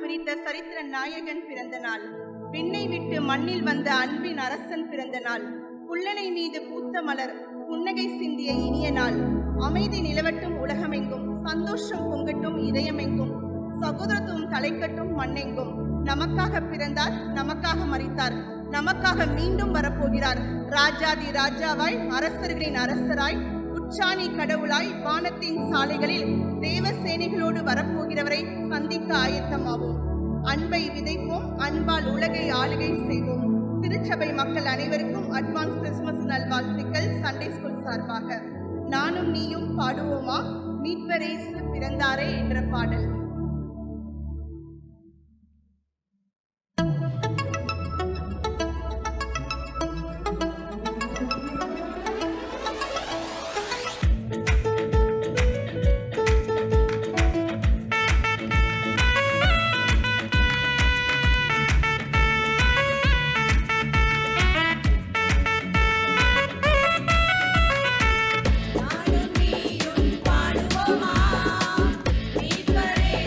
குறித்த சரித்திர நாயகன் பிறந்த நாள். விண்ணை விட்டு மண்ணில் வந்த அன்பின் அரசன் பிறந்த நாள். புல்லனை மீது பூத்த மலர் புன்னகை சிந்திய இனிய நாள். அமைதி நிலவட்டும் உலகமெங்கும், சந்தோஷம் பொங்கட்டும் இதயமெங்கும், சகோதரத்துவம் தலைக்கட்டும் மண்ணெங்கும். நமக்காக பிறந்தார், நமக்காக மரித்தார், நமக்காக மீண்டும் வரப்போகிறார். ராஜாதி ராஜாவாய், அரசர்களின் அரசராய், உச்சாணி கடவுளாய், வானத்தின் சாலைகளில் தேவ சேனைகளோடு வரப்போகிறவரை சந்திக்க ஆயத்தமாவோம். அன்பை விதைப்போம், அன்பால் உலகை ஆளுகை செய்வோம். திருச்சபை மக்கள் அனைவருக்கும் அட்வான்ஸ் கிறிஸ்துமஸ் நல்வாழ்த்துக்கள் சண்டே ஸ்கூல் சார்பாக. நானும் நீயும் பாடுவோமா மீட்பரேசு பிறந்தாரே என்ற பாடல். நானும் நீயும் பாடுவோமா மீட்பரே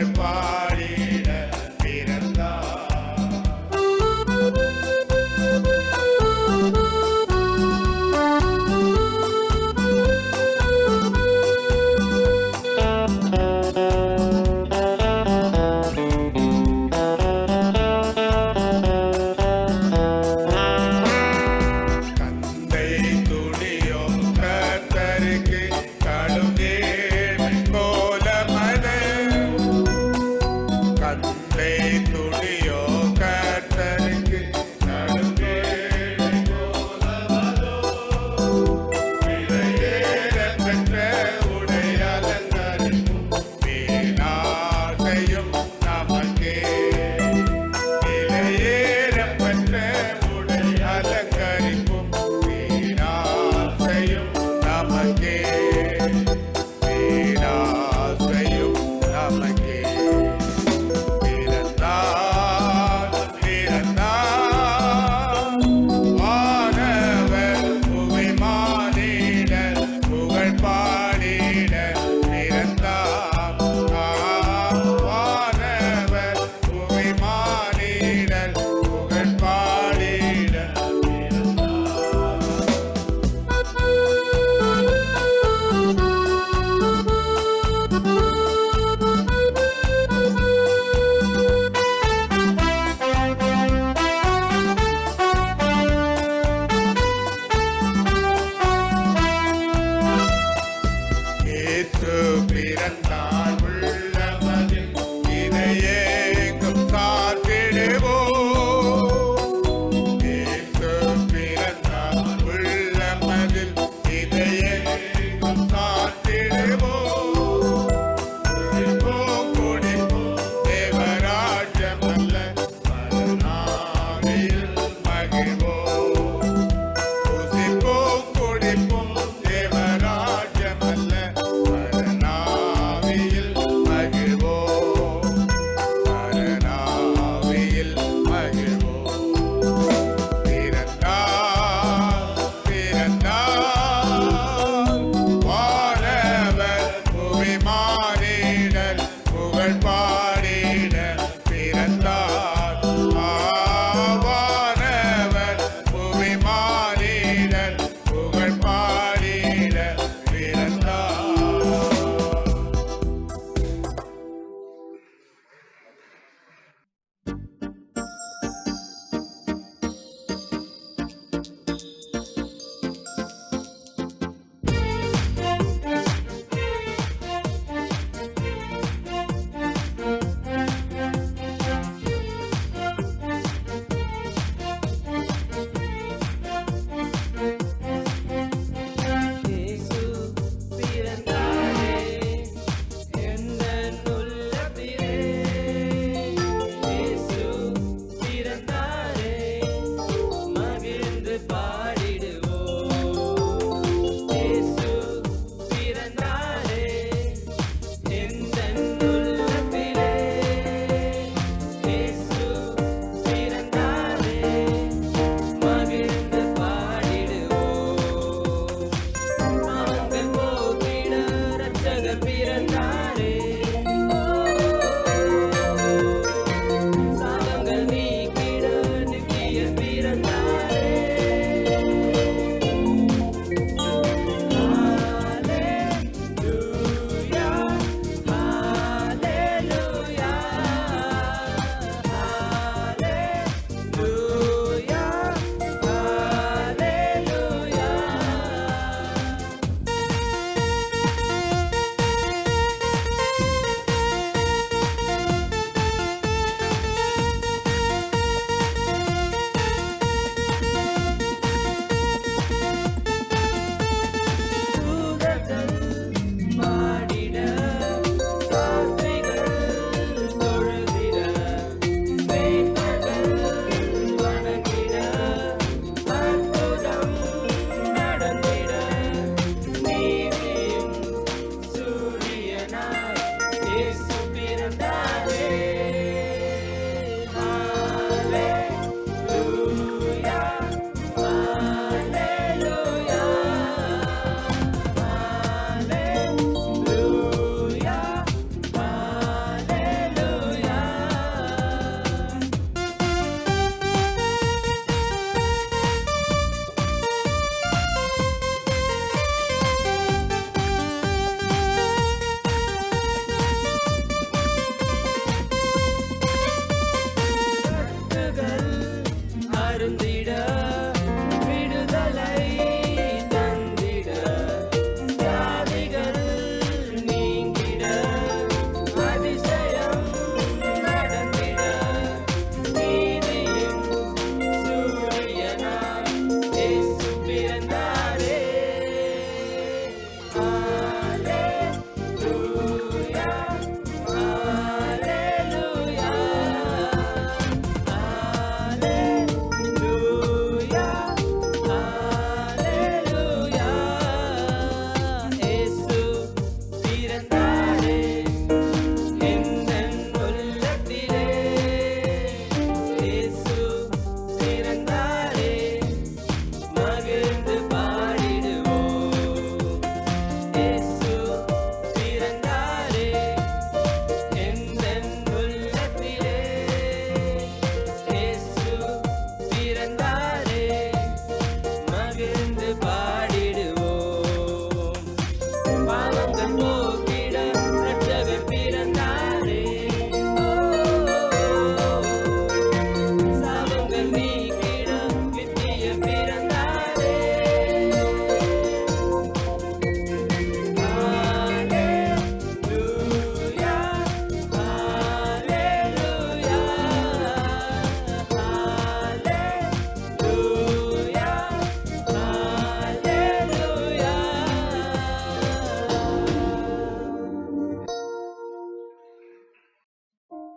புகழ் பாடிட பிறந்தார். கந்தை துணியும் கர்த்தருக்கு கடுங்கேடு கோலமது.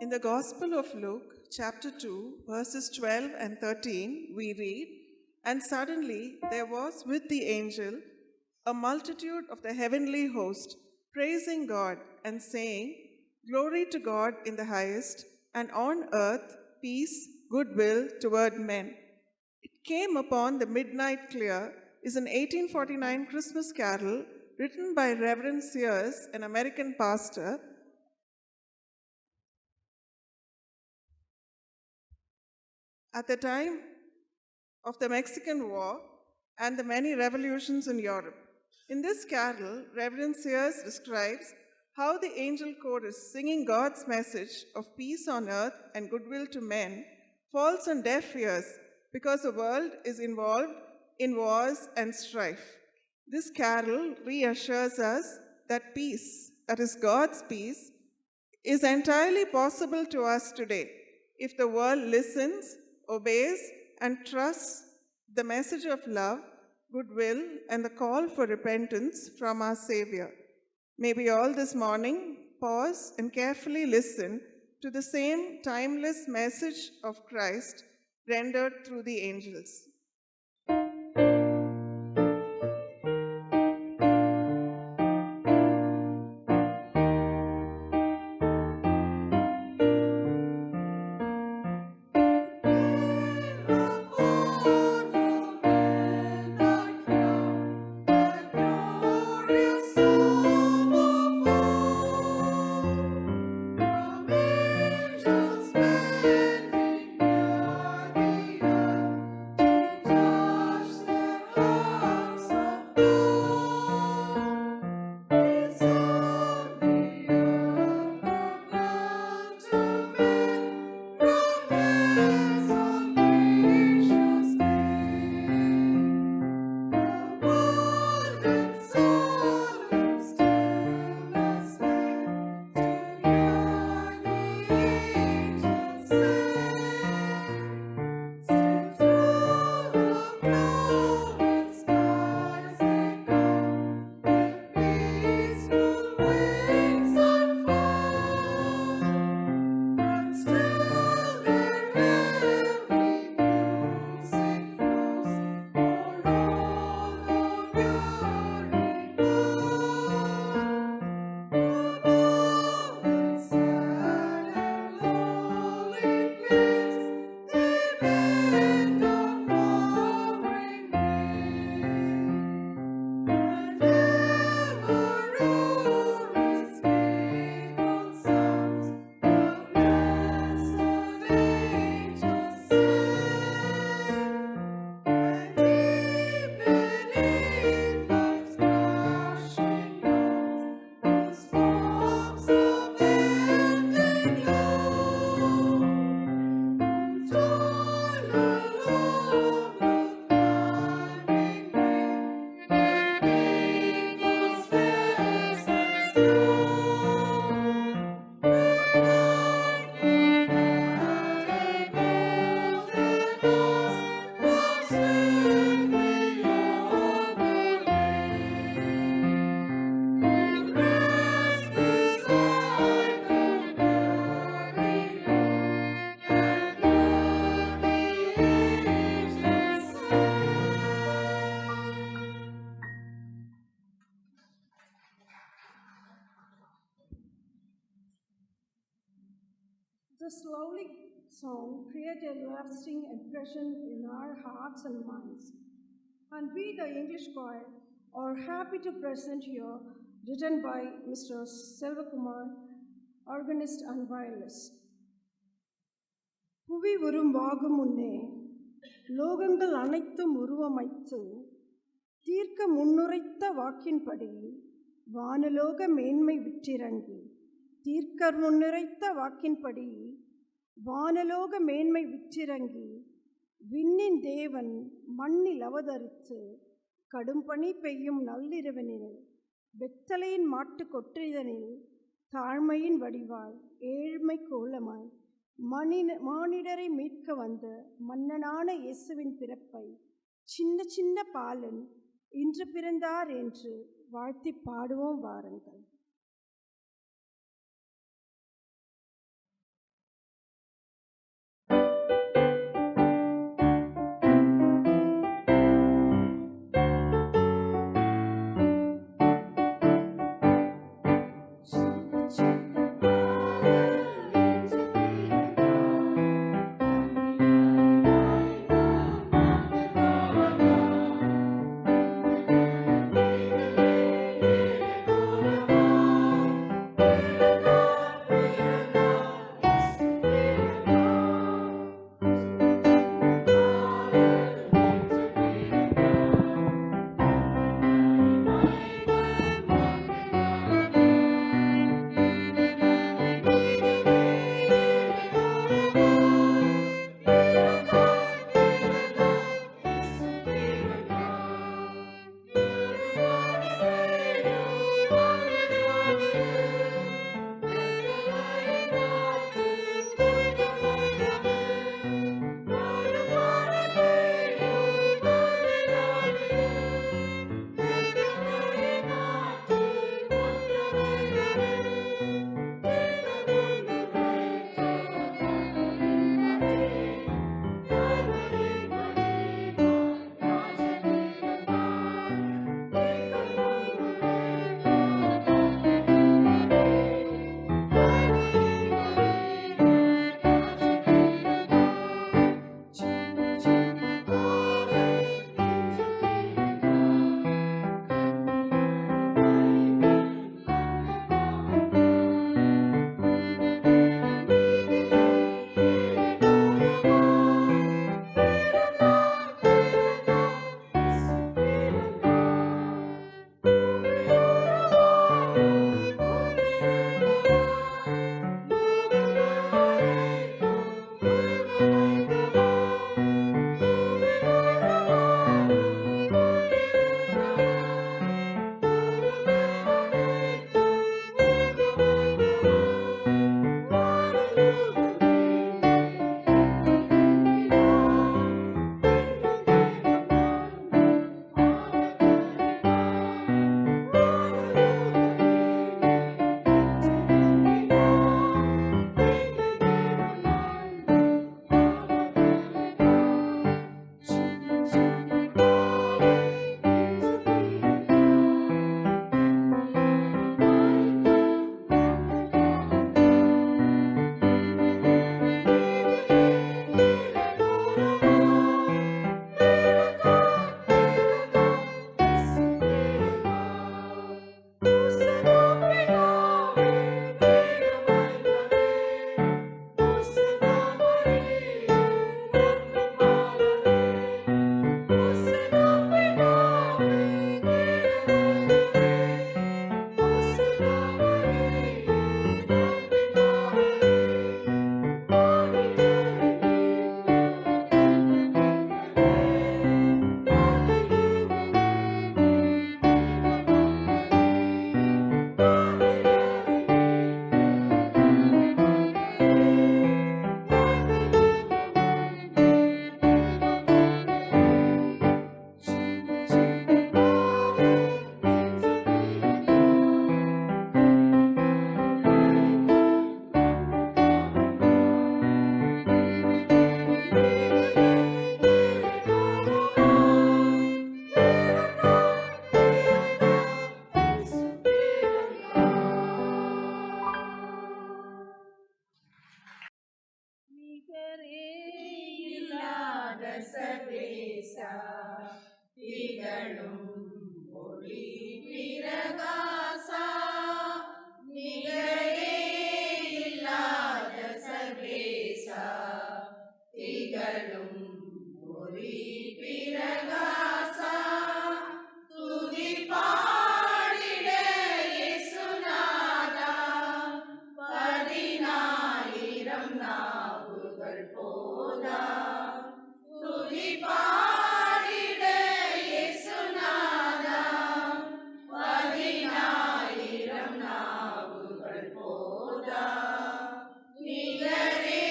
In the Gospel of Luke, chapter 2, verses 12 and 13, we read, "And suddenly there was with the angel a multitude of the heavenly host, praising God and saying, 'Glory to God in the highest, and on earth peace, goodwill toward men.'" "It Came Upon the Midnight Clear" is an 1849 Christmas carol written by Reverend Sears, an American pastor. At the time of the Mexican War and the many revolutions in Europe. In this carol, Reverend Sears describes how the angel chorus singing God's message of peace on earth and goodwill to men falls on deaf ears because the world is involved in wars and strife. This carol reassures us that peace, that is God's peace, is entirely possible to us today if the world listens, obeys, and trusts the message of love, goodwill, and the call for repentance from our Savior. May we all this morning pause and carefully listen to the same timeless message of Christ rendered through the angels. This lovely song created a lasting impression in our hearts and minds. And we, the English choir, are happy to present here, written by Mr. Selvakumar, organist and violinist. புவி உருவாகும் முன்னே லோகங்கள் அனைத்தும் உருவமைத்து தீர்க்க முன்னுரைத்த வாக்கின்படி வானலோக மேன்மை விற்றிறங்கி தீர்க்க முன்னுரைத்த வாக்கின்படி வானலோக மேன்மை விற்றிறங்கி விண்ணின் தேவன் மண்ணில் அவதரித்து கடும்பனி பெய்யும் நள்ளிரவனில் வெத்தலையின் மாட்டு கொற்றிதனில் தாழ்மையின் வடிவாய் ஏழ்மை கோலமாய் மானிடரை மீட்க வந்த மன்னனான இயேசுவின் பிறப்பை சின்ன சின்ன பாலன் இன்று பிறந்தார் என்று வாழ்த்தி பாடுவோம் வாருங்கள். சர்வேசா திகழும் ஒளி பிரகாசா நிகரே இல்லாத சர்வேசா திகழும் ஒளி பிரகாசா துதி பாடிட இயேசுநாதா 10000 நாவுகள் போதா துதி பாடிட இயேசுநாதா 10000 நாவுகள் போதா நிகரே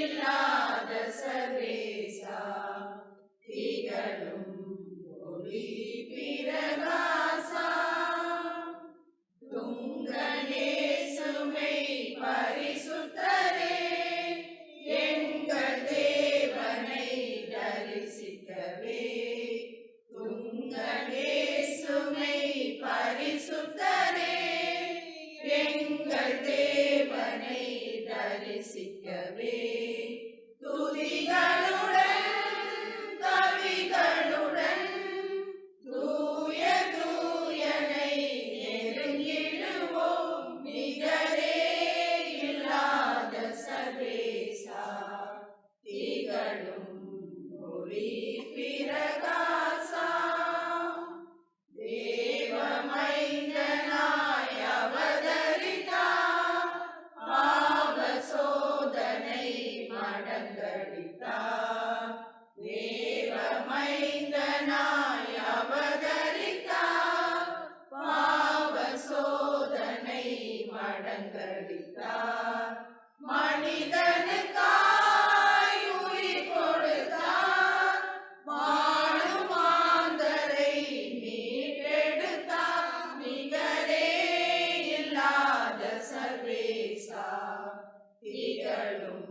இல்லாத சர்வேசா திகழும் ஒளி பிரகாசா துங்கனேசுமை பரிசுத்தரே எங்கள் தேவனை தரிசிக்கவே துங்கனேசுமை பரிசுத்தரே எங்கள் தேவனை தரிசிக்கவே துதிகளுடன் கவிகளுடன் தூய தூயனை நெருங்கிடுவோம் நிகரே இல்லாத சர்வேசா திகழும் ஒளி பிரகாசா தேவமைந்தனாய் அவதரித்தார் பாவ சோதனை மடங்கடித்தார் தேவமைந்தனாய் அவதரித்தார் பாவ சோதனை மடங்கடித்தார் மனிதனுக்காய் உயிர் கொடுத்தார் வாழும் மாந்தரை மீட்டெடுத்தார் நிகரே இல்லாத சர்வேசா திகழும்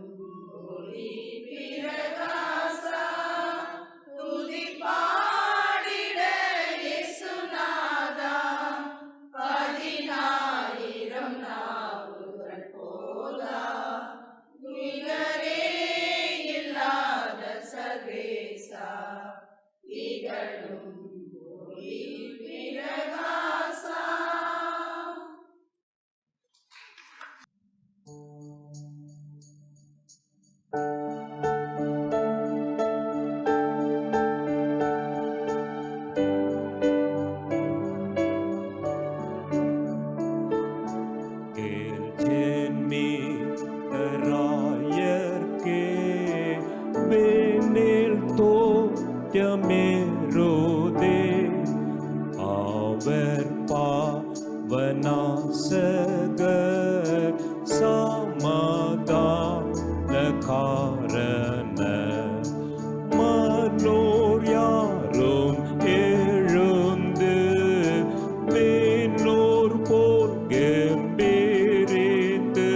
ஒளி பிரகாசா துதி பாடிட இயேசுநாதா 10000 நாவுகள் போதா நிகரே இல்லாத சர்வேசா திகழும் ஒளி பிரகாசா அவர் பாவநாசகர் சமாதான காரண மனோர் யாரும் எழுந்து வேனோர் போல் கம்பீரித்து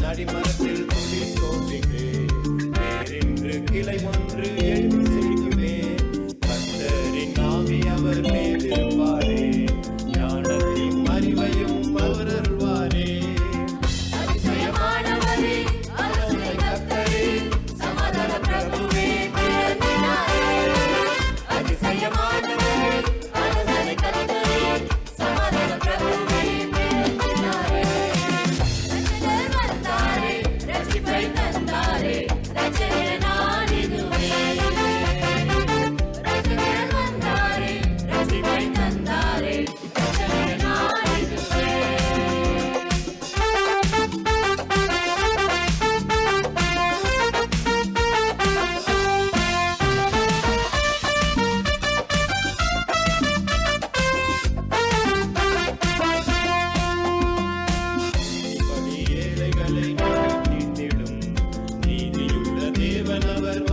அடிமரத்தில் துளி தோன்றிட்டு வேறென்று கிளை ஒன்று எழுதி செழிக்குமே. கர்த்தரின் ஆவி அவர் மீதிருப்பாரே, ஞானத்தையும் அறிவையும் அவர் அருள்வாரே. அதிசயமானவரே, ஆலோசனை கர்த்தரே, சமாதான பிரபுவே பிறந்தினாரே. அதிசயமானவரே, ஆலோசனை கர்த்தரே, சமாதான பிரபுவே பிறந்தினாரே. ரட்சகர் வந்தாரே, ரட்சிப்பை தந்தாரே, ரட்சகர் நாடிதுவே. ரட்சகர் வந்தாரே, ரட்சிப்பை தந்தாரே, ரட்சகர் நாடிதுவே. இப்படி ஏழைகளை தீர்த்திடும் நீதியுள்ள தேவன் அவர்